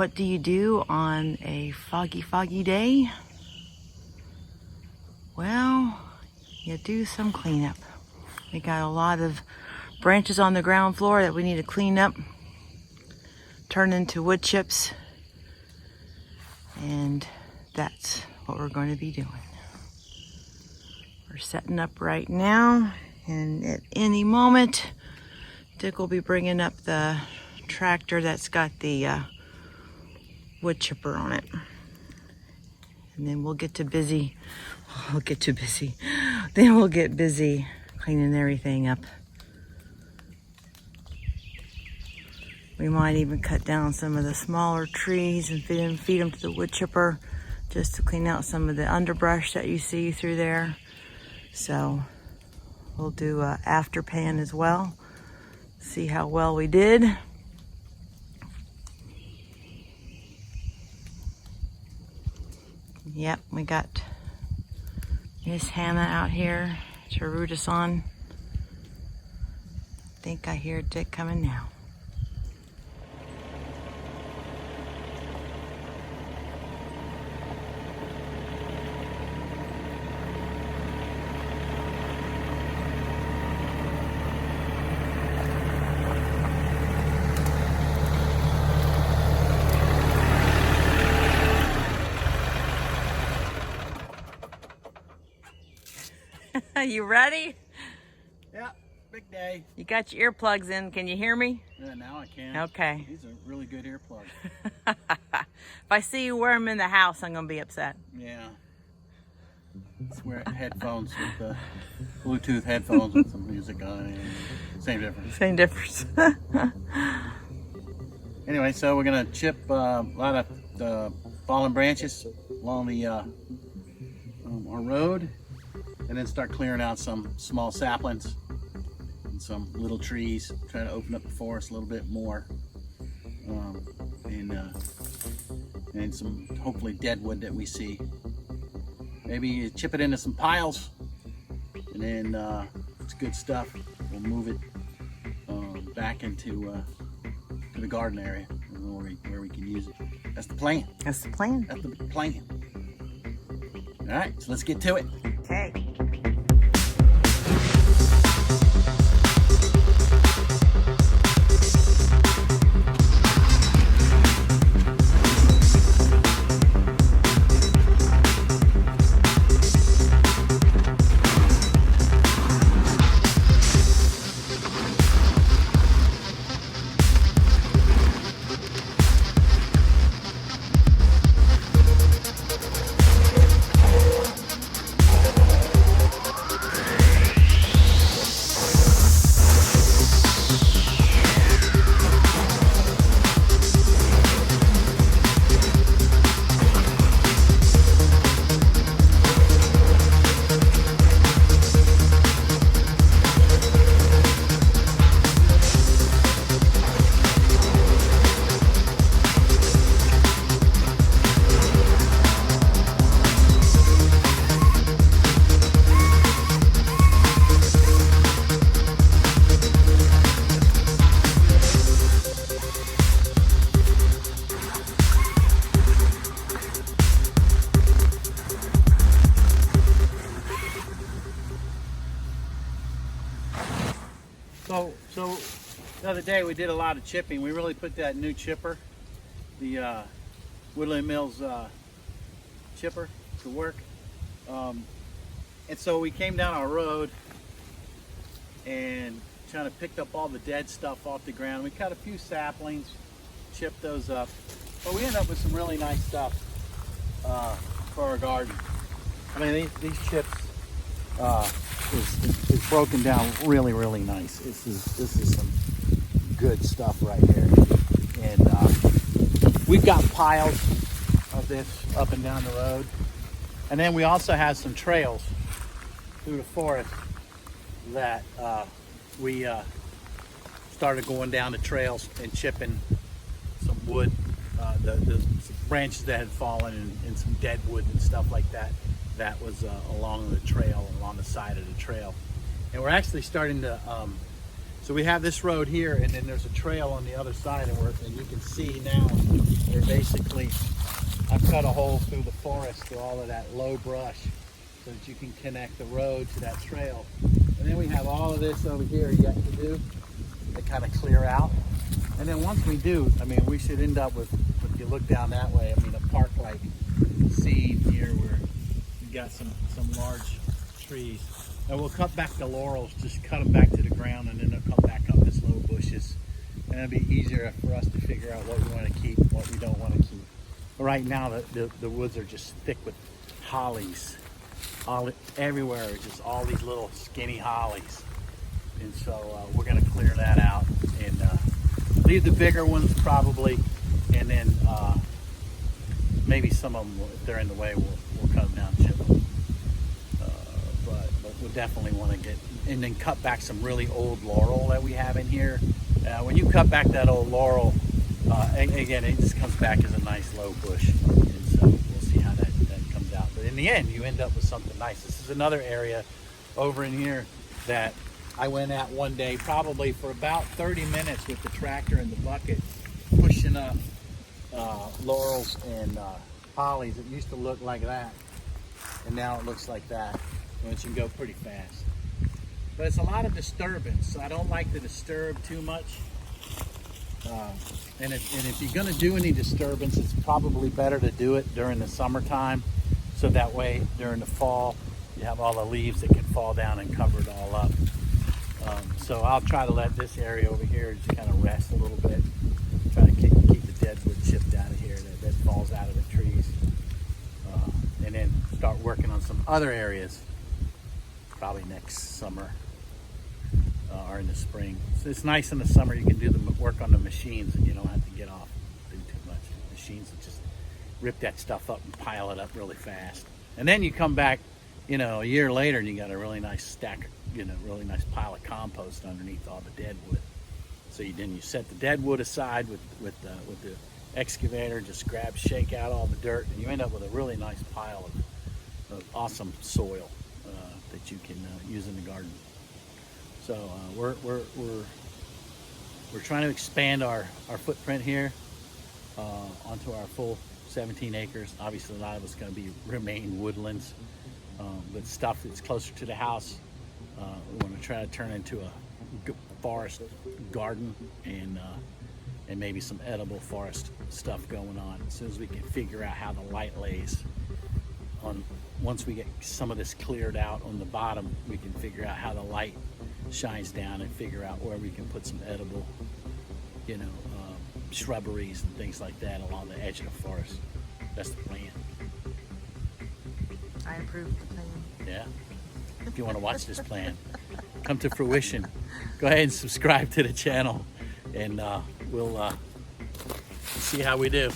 what do you do on a foggy day? Well, you do some cleanup. We got a lot of branches on the ground floor that we need to clean up, turn into wood chips, and that's what we're going to be doing. We're setting up right now, and at any moment, Dick will be bringing up the tractor that's got the wood chipper on it. And then we'll get busy cleaning everything up. We might even cut down some of the smaller trees and feed them to the wood chipper just to clean out some of the underbrush that you see through there. So we'll do an after pan as well. See how well we did. Yep, we got Miss Hannah out here to root us on. I think I hear Dick coming now. You ready? Yeah, big day. You got your earplugs in. Can you hear me? Yeah, now I can. Okay. These are really good earplugs. If I see you wear them in the house, I'm going to be upset. Yeah. Let's wear headphones with the Bluetooth headphones with some music on it. Same difference. Same difference. Anyway, so we're going to chip a lot of fallen branches along the our road. And then start clearing out some small saplings and some little trees. Try to open up the forest a little bit more, and some hopefully dead wood that we see. Maybe you chip it into some piles, and then it's good stuff. We'll move it back into to the garden area where we can use it. That's the plan. That's the plan. That's the plan. All right, so let's get to it. Okay. So the other day we did a lot of chipping. We really put that new chipper, the Woodland Mills chipper, to work. And so we came down our road and kind of picked up all the dead stuff off the ground. We cut a few saplings, chipped those up, but we ended up with some really nice stuff for our garden. I mean, these chips is broken down really nice. This is some good stuff right here, and we've got piles of this up and down the road, and then we also have some trails through the forest that we started going down the trails and chipping some wood, the branches that had fallen, and some dead wood and stuff like that. That was along the trail, along the side of the trail. And we're actually starting to So we have this road here, and then there's a trail on the other side, and you can see now we're basically, I've cut a hole through the forest through all of that low brush so that you can connect the road to that trail. And then we have all of this over here yet to do to kind of clear out. And then once we do, I mean, we should end up with, if you look down that way, I mean, a park-like scene here where we've got some large trees. And we'll cut back the laurels, just cut them back to the ground, and then they'll come back up as low bushes. And it'll be easier for us to figure out what we want to keep and what we don't want to keep. But right now, the woods are just thick with hollies. Everywhere is just all these little skinny hollies. And so we're going to clear that out and leave the bigger ones probably. And then maybe some of them, if they're in the way, we'll cut them down and chip them. But we'll definitely want to get, and then cut back some really old laurel that we have in here. When you cut back that old laurel, again, it just comes back as a nice low bush. And so we'll see how that comes out. But in the end, you end up with something nice. This is another area over in here that I went at one day, probably for about 30 minutes with the tractor and the bucket, pushing up laurels and hollies. It used to look like that, and now it looks like that, which can go pretty fast. But it's a lot of disturbance, so I don't like to disturb too much. And if you're going to do any disturbance, it's probably better to do it during the summertime, so that way during the fall you have all the leaves that can fall down and cover it all up. So I'll try to let this area over here just kind of rest a little bit. Try to keep the deadwood chipped out of here that falls out of the trees. And then start working on some other areas probably next summer or in the spring. So it's nice in the summer, you can do the work on the machines and you don't have to get off do too much. Machines will just rip that stuff up and pile it up really fast. And then you come back, you know, a year later and you got a really nice stack, really nice pile of compost underneath all the dead wood. So then you set the dead wood aside with the excavator, just shake out all the dirt, and you end up with a really nice pile of awesome soil that you can use in the garden. So we're trying to expand our footprint here onto our full 17 acres. Obviously, a lot of it's going to remain woodlands, but stuff that's closer to the house, we want to try to turn into a forest garden and maybe some edible forest stuff going on. As soon as we can figure out how the light lays on, once we get some of this cleared out on the bottom, we can figure out how the light shines down and figure out where we can put some edible, shrubberies and things like that along the edge of the forest. That's the plan. I approve the plan. Yeah. If you want to watch this plan come to fruition, go ahead and subscribe to the channel, and we'll see how we do.